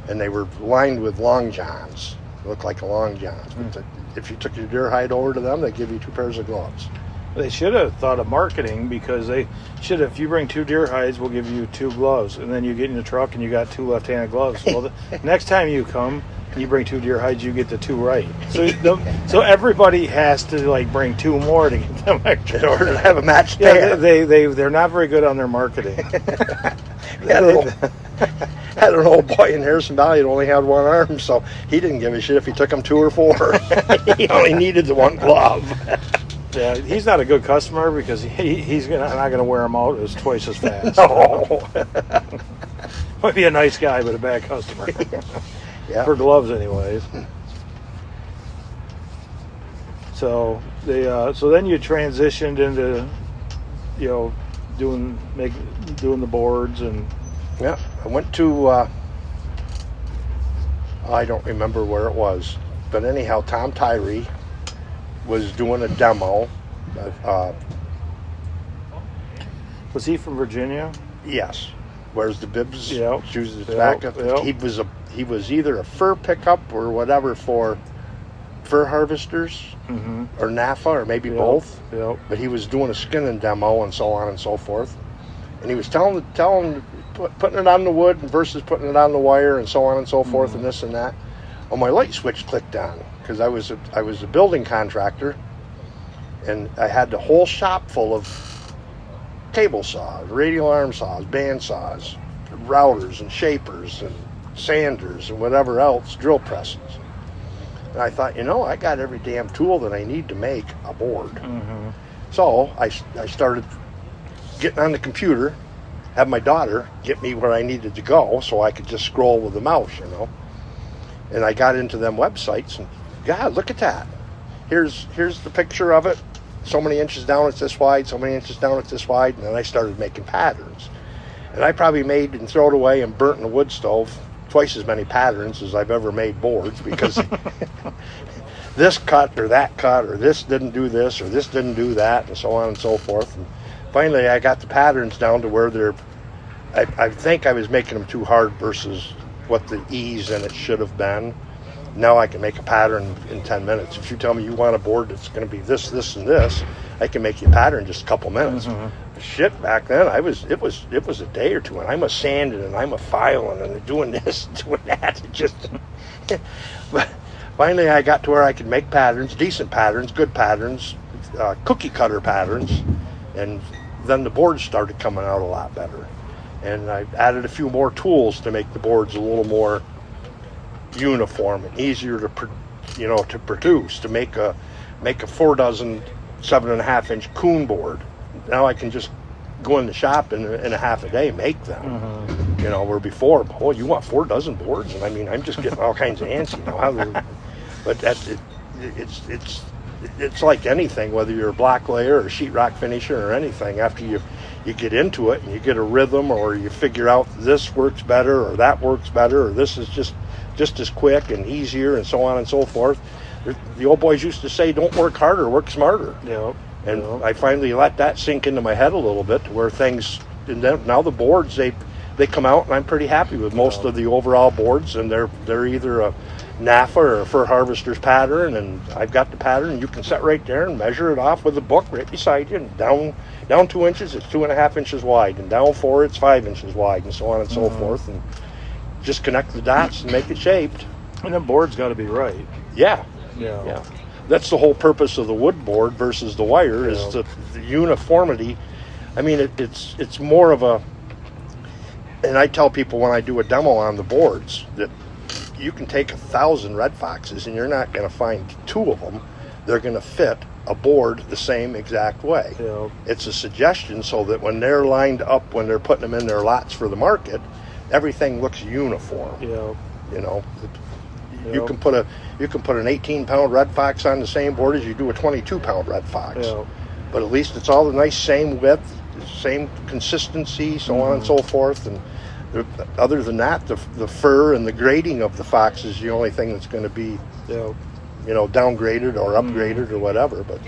And they were lined with long johns. Looked like a long johns. But if you took your deer hide over to them, they'd give you 2 pairs of gloves. They should have thought of marketing, because they should have, if you bring 2 deer hides, we'll give you 2 gloves. And then you get in the truck and you got 2 left-handed gloves. Well, the next time you come and you bring 2 deer hides, you get the 2 right. So everybody has to don't to more to get them extra. In order to have a match pair. They're not very good on their marketing. Had an old boy in Harrison Valley that only had 1 arm, so he didn't give a shit if he took him 2 or 4. He only needed the 1 glove. Yeah, he's not a good customer because he's not going to wear them out as twice as fast. No. Might be a nice guy, but a bad customer. Yeah. For gloves, anyways. So then you transitioned into, doing the boards and. Yeah, I went to. I don't remember where it was, but anyhow, Tom Tyree was doing a demo. Was he from Virginia? Yes. Wears the bibs, shoes the Yep. tobacco. He was either a fur pickup or whatever for fur harvesters or NAFA or maybe both. Yep. But he was doing a skinning demo and so on and so forth. And he was telling putting it on the wood versus putting it on the wire and so on and so forth and this and that. Well, my light switch clicked on because I was a building contractor, and I had the whole shop full of table saws, radial arm saws, band saws, routers and shapers and sanders and whatever else, drill presses. And I thought, I got every damn tool that I need to make a board. So I started getting on the computer, have my daughter get me where I needed to go so I could just scroll with the mouse, And I got into them websites, and God, look at that. Here's the picture of it. So many inches down, it's this wide. So many inches down, it's this wide. And then I started making patterns. And I probably made and throw it away and burnt in a wood stove twice as many patterns as I've ever made boards, because this cut or that cut or this didn't do this or this didn't do that and so on and so forth. And finally, I got the patterns down to where I think I was making them too hard versus what the ease in it should have been. Now I can make a pattern in 10 minutes. If you tell me you want a board that's going to be this, this, and this, I can make you a pattern in just a couple minutes. Shit, back then it was a day or two, and I'm a sanding and I'm a filing and doing this and doing that. It just but finally I got to where I could make patterns, decent patterns, good patterns, cookie cutter patterns, and then the boards started coming out a lot better. And I added a few more tools to make the boards a little more uniform and easier to produce, to make a 4 dozen 7.5 inch coon board. Now I can just go in the shop and in a half a day make them. Where before, you want 4 dozen boards? And I mean, I'm just getting all kinds of antsy now. But it's like anything, whether you're a block layer or sheetrock finisher or anything. After you get into it and you get a rhythm, or you figure out this works better or that works better, or this is just as quick and easier, and so on and so forth. The old boys used to say, don't work harder, work smarter. And I finally let that sink into my head a little bit, to where things, and then now the boards, they come out, and I'm pretty happy with most of the overall boards, and they're either a NAFA or a fur harvester's pattern, and I've got the pattern, and you can sit right there and measure it off with a book right beside you, and down 2 inches, it's 2.5 inches wide, and down 4, it's 5 inches wide, and so on and so forth, and just connect the dots and make it shaped. And the board's got to be right. Yeah. That's the whole purpose of the wood board versus the wire, is the uniformity. I mean, it's more of a, and I tell people when I do a demo on the boards that you can take 1,000 red foxes and you're not going to find 2 of them. They're going to fit a board the same exact way. It's a suggestion so that when they're lined up, when they're putting them in their lots for the market, everything looks uniform. You can put an 18-pound red fox on the same board as you do a 22-pound red fox. But at least it's all the nice same width, same consistency, so on and so forth. And other than that, the fur and the grading of the fox is the only thing that's going to be, downgraded or upgraded or whatever. But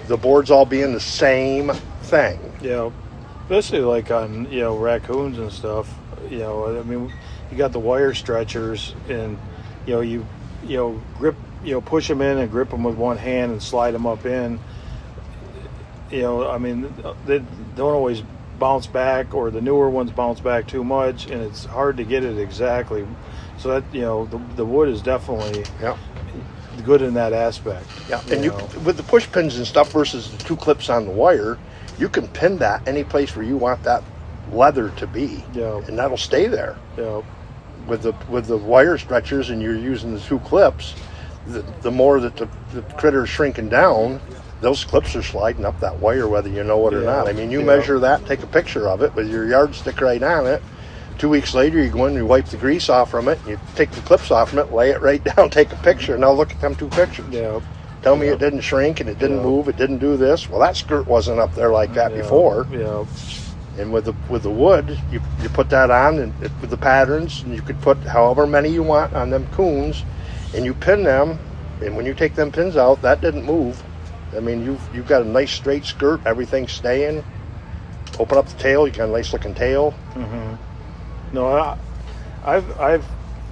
the boards all being the same thing. Especially like on raccoons and stuff. I mean, you got the wire stretchers, and you grip, push them in and grip them with one hand and slide them up in. I mean, they don't always bounce back, or the newer ones bounce back too much, and it's hard to get it exactly. So that the wood is definitely good in that aspect. And you with the push pins and stuff versus the 2 clips on the wire, you can pin that any place where you want that leather to be, and that'll stay there. With the wire stretchers, and you're using the 2 clips, the more that the critter's shrinking down, those clips are sliding up that wire, whether you know it or not. I mean, you measure that, take a picture of it with your yardstick right on it. 2 weeks later, you go in and you wipe the grease off from it, you take the clips off from it, lay it right down, take a picture. Now look at them 2 pictures. Tell me it didn't shrink and it didn't move, it didn't do this. Well, that skirt wasn't up there like that before. And with the wood, you put that on, and with the patterns, and you could put however many you want on them coons, and you pin them. And when you take them pins out, that didn't move. I mean, you've got a nice straight skirt, everything's staying. Open up the tail, you got a nice looking tail. No, I've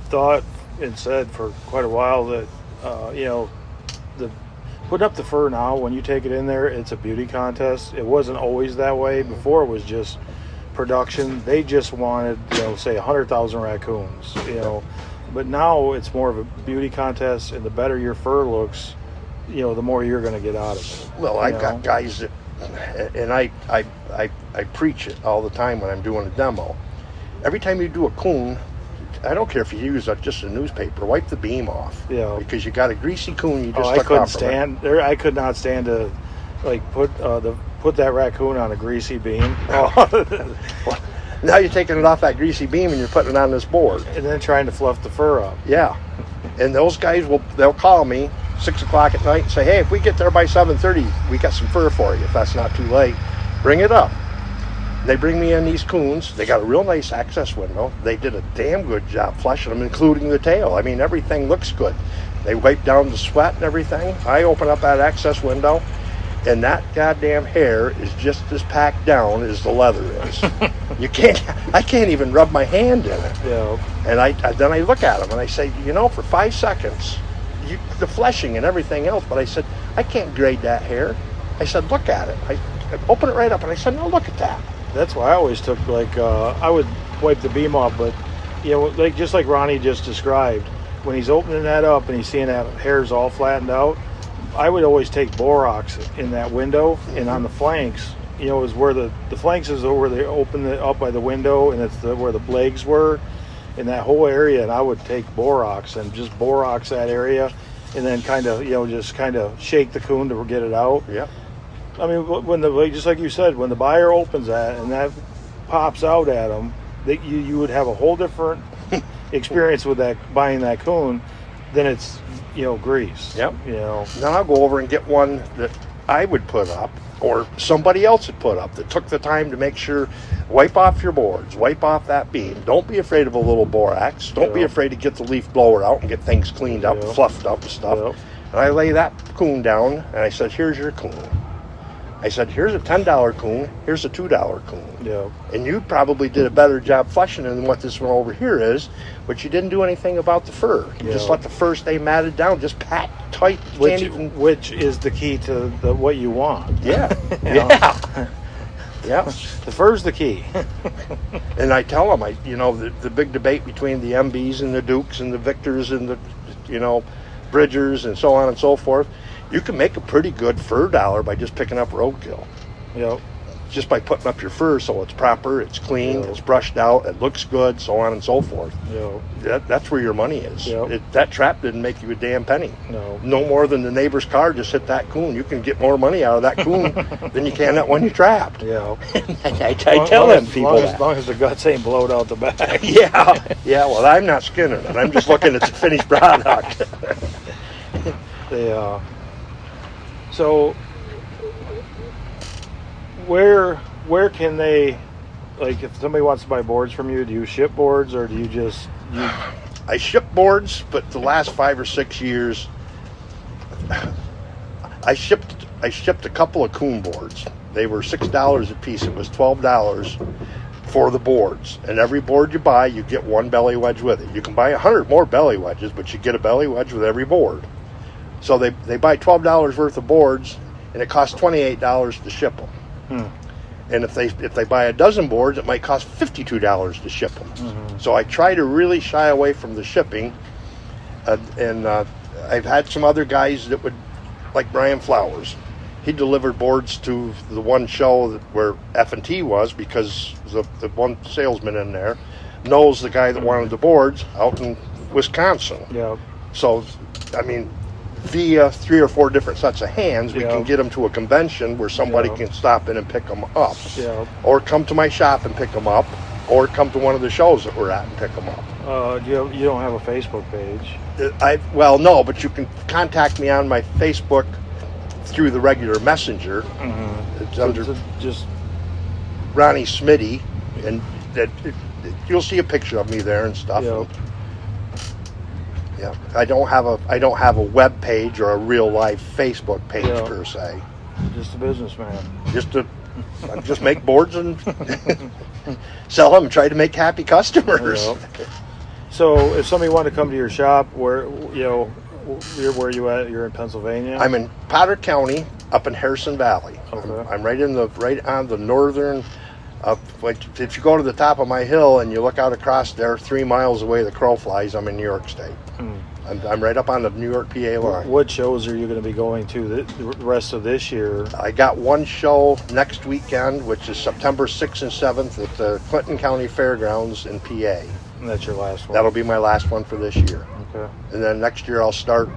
thought and said for quite a while that the putting up the fur now, when you take it in there, it's a beauty contest. It wasn't always that way. Before it was just production. They just wanted, say 100,000 raccoons, But now it's more of a beauty contest, and the better your fur looks, the more you're going to get out of it. Well, I've got guys that, and I preach it all the time when I'm doing a demo. Every time you do a coon, I don't care if you use just a newspaper, wipe the beam off. Because you got a greasy coon you just took off from it. I could not stand to put that raccoon on a greasy beam. Now you're taking it off that greasy beam and you're putting it on this board. And then trying to fluff the fur up. And those guys they'll call me 6 o'clock at night and say, hey, if we get there by 7:30, we got some fur for you. If that's not too late, bring it up. They bring me in these coons. They got a real nice access window. They did a damn good job flushing them, including the tail. I mean, everything looks good. They wipe down the sweat and everything. I open up that access window, and that goddamn hair is just as packed down as the leather is. I can't even rub my hand in it. And then I look at them and I say, for 5 seconds, the fleshing and everything else, but I said, I can't grade that hair. I said, look at it. I opened it right up, and I said, no, look at that. That's why I always took, like, I would wipe the beam off, but, you know, like just like Ronnie just described, when he's opening that up and he's seeing that hair's all flattened out, I would always take borax in that window, and on the flanks, you know, is where the flanks is where they open it up by the window, and it's where the legs were, in that whole area, and I would take borax and just borax that area, and then kind of, you know, just kind of shake the coon to get it out. Yeah. I mean, when just like you said, when the buyer opens that and that pops out at them, that you would have a whole different experience with that, buying that coon, than it's, you know, grease. Yep. You know. Then I'll go over and get one that I would put up, or somebody else had put up, that took the time to make sure, wipe off your boards, wipe off that beam. Don't be afraid of a little borax. Don't be afraid to get the leaf blower out and get things cleaned up, fluffed up and stuff. Yep. And I lay that coon down, and I said, here's your coon. I said, here's a $10 coon, here's a $2 coon. Yeah. And you probably did a better job flushing than what this one over here is, but you didn't do anything about the fur. You just let the fur stay matted down, just pat tight. Which is the key to what you want. Yeah. Yeah. Yeah. The fur's the key. And I tell them, the big debate between the MBs and the Dukes and the Victors and the, Bridgers and so on and so forth, you can make a pretty good fur dollar by just picking up roadkill. Yep. Just by putting up your fur so it's proper, it's clean, it's brushed out, it looks good, so on and so forth. Yep. That's where your money is. Yep. That trap didn't make you a damn penny. No more than the neighbor's car just hit that coon. You can get more money out of that coon than you can that one you trapped. Yeah. I tell them people that. As long as the guts ain't blowed out the back. Yeah. Well, I'm not skinning it. I'm just looking at the finished product. So where can they, like, if somebody wants to buy boards from you, do you ship boards, or do you just I ship boards, but the last 5 or 6 years I shipped a couple of coon boards. They were $6 a piece. It was $12 for the boards, and every board you buy, you get one belly wedge with it. You can buy 100 more belly wedges, but you get a belly wedge with every board. So they buy $12 worth of boards, and it costs $28 to ship them. And if they buy a dozen boards, it might cost $52 to ship them. So I try to really shy away from the shipping. And I've had some other guys that would, like Brian Flowers. He delivered boards to the one show where F&T was, because the one salesman in there knows the guy that wanted the boards out in Wisconsin. Yeah. So, I mean, via 3 or 4 different sets of hands, we can get them to a convention where somebody can stop in and pick them up. Or come to my shop and pick them up, or come to one of the shows that we're at and pick them up. You don't have a Facebook page? No, but you can contact me on my Facebook through the regular messenger. It's under just Ronnie Smitty, and you'll see a picture of me there and stuff. Yeah, I don't have a web page or a real life Facebook page per se. Just a businessman. Just make boards and sell them and try to make happy customers. So if somebody wanted to come to your shop, where you at? You're in Pennsylvania? I'm in Potter County, up in Harrison Valley. Okay. I'm right on the northern. If you go to the top of my hill and you look out across there, 3 miles away, the crow flies, I'm in New York State. I'm right up on the New York, PA line. What shows are you going to be going to the rest of this year? I got one show next weekend, which is September 6th and 7th at the Clinton County Fairgrounds in PA. And that's your last one? That'll be my last one for this year. Okay. And then next year I'll start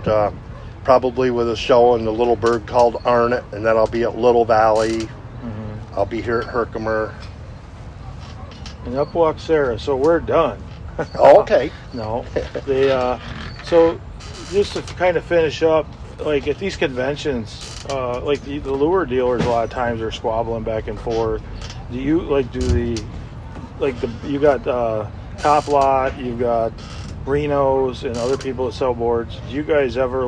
probably with a show in the Little Burg called Arnott, and then I'll be at Little Valley. I'll be here at Herkimer. And up walks Sarah, so we're done. Oh, okay. No. So just to kind of finish up, like at these conventions, like the lure dealers a lot of times are squabbling back and forth. Do you you got Top Lot, you've got Reno's and other people that sell boards. Do you guys ever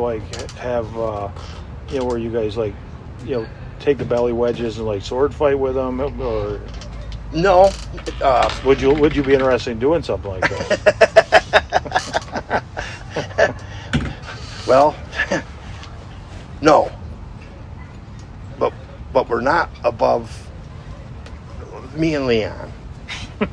have where you guys take the belly wedges and sword fight with them, or no? Would you be interested in doing something like that? Well, no. But but we're not above me and Leon. You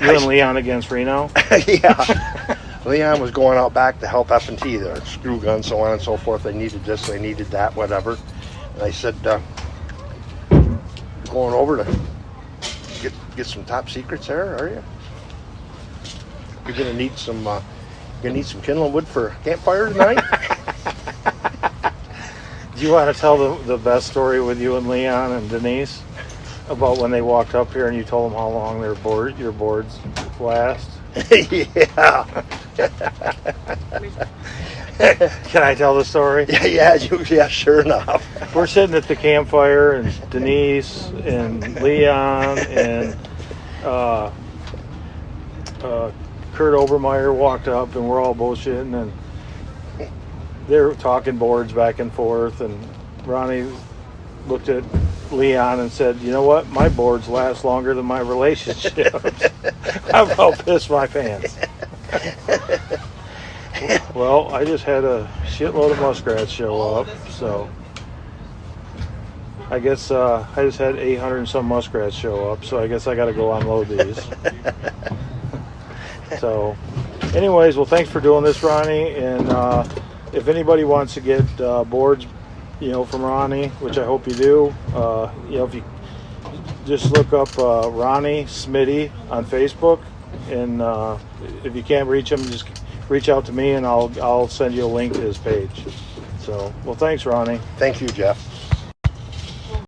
and Leon against Reno? Yeah. Leon was going out back to help F&T, their screw gun, so on and so forth. They needed this, they needed that, whatever. And I said, going over to get some top secrets there, are you? You're gonna need some kindling wood for campfire tonight? Do you want to tell the best story with you and Leon and Denise about when they walked up here and you told them how long your boards last? Yeah. Can I tell the story? Yeah, sure enough. We're sitting at the campfire, and Denise and Leon and Kurt Obermeyer walked up, and we're all bullshitting, and they're talking boards back and forth, and Ronnie looked at Leon and said, "You know what? My boards last longer than my relationships." I'm about pissed my pants. Well, I just had a shitload of muskrats show up, so I guess I just had 800 and some muskrats show up, so I guess I got to go unload these. So, anyways, well, thanks for doing this, Ronnie, and if anybody wants to get boards, from Ronnie, which I hope you do, if you just look up Ronnie Smitty on Facebook, and if you can't reach him, just reach out to me, and I'll send you a link to his page. So, well, thanks, Ronnie. Thank you, Jeff.